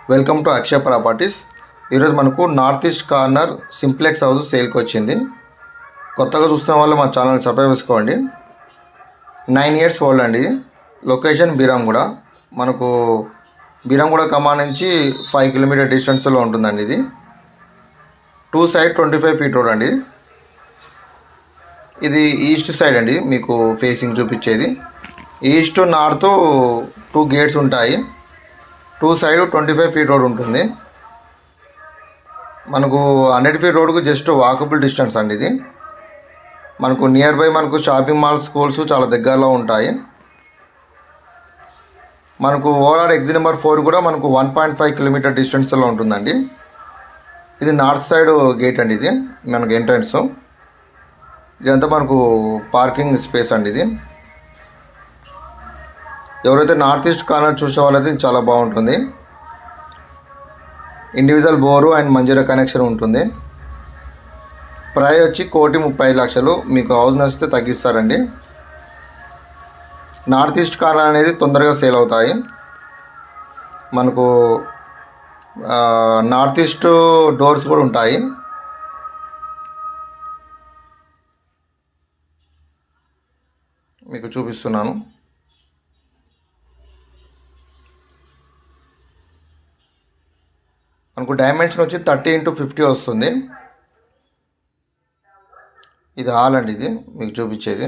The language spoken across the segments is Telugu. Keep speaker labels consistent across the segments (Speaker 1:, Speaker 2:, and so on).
Speaker 1: Welcome to Akshaya properties. ఈరోజు మనకు north east corner simplex house సేల్కి వచ్చింది. కొత్తగా చూస్తున్న వాళ్ళు మా ఛానల్ సబ్స్క్రైబ్ చేసుకోండి. 9 years ఓల్డ్ అండి. లొకేషన్ బీరంగూడ. మనకు బీరంగూడ కమాన్ నుంచి 5 km డిస్టెన్స్లో ఉంటుందండి. ఇది 2 side 25 feet రోడ్ అండి. ఇది ఈస్ట్ సైడ్ అండి. మీకు ఫేసింగ్ చూపించేది ఈస్ట్ నార్త్ 2 gates ఉంటాయి. 2 side 25 feet రోడ్ ఉంటుంది. మనకు 100 feet రోడ్కు జస్ట్ వాకబుల్ డిస్టెన్స్ అండి. ఇది మనకు నియర్ బై మనకు షాపింగ్ మాల్స్, స్కూల్స్ చాలా దగ్గరలో ఉంటాయి. మనకు ఓవరాల్ ఎగ్జిట్ నెంబర్ 4 కూడా మనకు 1.5 km డిస్టెన్స్లో ఉంటుందండి. ఇది నార్త్ సైడ్ గేట్ అండి. ఇది మనకు ఎంట్రన్స్. ఇదంతా మనకు పార్కింగ్ స్పేస్ అండి. ఇది ఎవరైతే నార్త్ ఈస్ట్ కార్నర్ చూసే వాళ్ళైతే చాలా బాగుంటుంది. Individual bore and Manjira connection ఉంటుంది. ప్రైస్ వచ్చి 1,35,00,000. మీకు హౌస్ నచ్చితే తగ్గిస్తారండి. నార్త్ ఈస్ట్ కార్నర్ అనేది తొందరగా సేల్ అవుతాయి. మనకు నార్త్ ఈస్ట్ డోర్స్ కూడా ఉంటాయి. మీకు చూపిస్తున్నాను. మనకు డైమెన్షన్ వచ్చి 30x50 వస్తుంది. ఇది హాల్ అండి. ఇది మీకు చూపించేది.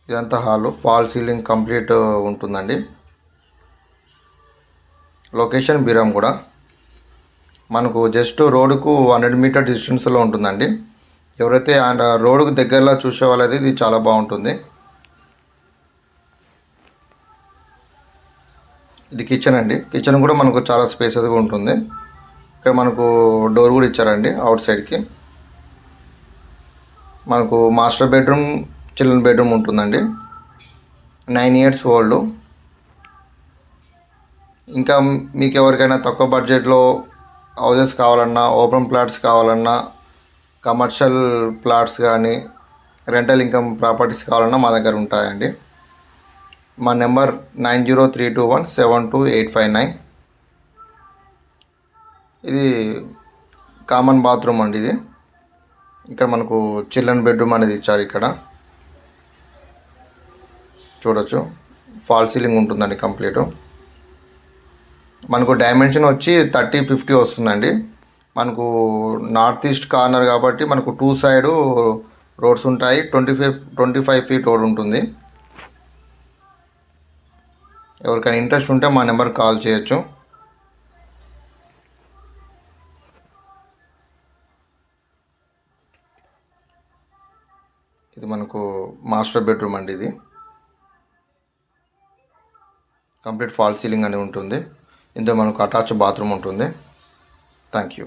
Speaker 1: ఇదంతా హాలు. ఫాల్ సీలింగ్ కంప్లీట్ ఉంటుందండి. లొకేషన్ బీరంగూడ. మనకు జస్ట్ రోడ్డుకు 100 meter డిస్టెన్స్లో ఉంటుందండి. ఎవరైతే రోడ్డుకు దగ్గరలో చూసే వాళ్ళైతే ఇది చాలా బాగుంటుంది. ఇది కిచెన్ అండి. కిచెన్ కూడా మనకు చాలా స్పేసెస్గా ఉంటుంది. ఇక్కడ మనకు డోర్ కూడా ఇచ్చారండి అవుట్ సైడ్కి. మనకు మాస్టర్ బెడ్రూమ్, చిల్డ్రన్ బెడ్రూమ్ ఉంటుందండి. 9 years ఓల్డ్. ఇంకా మీకు ఎవరికైనా తక్కువ బడ్జెట్లో హౌజెస్ కావాలన్నా, ఓపెన్ ప్లాట్స్ కావాలన్నా, కమర్షియల్ ప్లాట్స్ కానీ రెంటల్ ఇన్కమ్ ప్రాపర్టీస్ కావాలన్నా మా దగ్గర ఉంటాయండి. మా నెంబర్ 9032172859. ఇది కామన్ బాత్రూమ్ అండి. ఇది ఇక్కడ మనకు చిల్డ్రన్ బెడ్రూమ్ అనేది ఇచ్చారు. ఇక్కడ చూడొచ్చు. ఫాల్ సీలింగ్ ఉంటుందండి కంప్లీట్. మనకు డైమెన్షన్ వచ్చి 30x50 వస్తుందండి. మనకు నార్త్ ఈస్ట్ కార్నర్ కాబట్టి మనకు 2 side రోడ్స్ ఉంటాయి. 25 feet రోడ్ ఉంటుంది. ఎవరికైనా ఇంట్రెస్ట్ ఉంటే మా నెంబర్ కాల్ చేయొచ్చు. ఇది మనకు మాస్టర్ బెడ్రూమ్ అండి. ఇది కంప్లీట్ ఫాల్ సీలింగ్ అని ఉంటుంది. ఇందులో మనకు అటాచ్ బాత్రూమ్ ఉంటుంది. Thank you.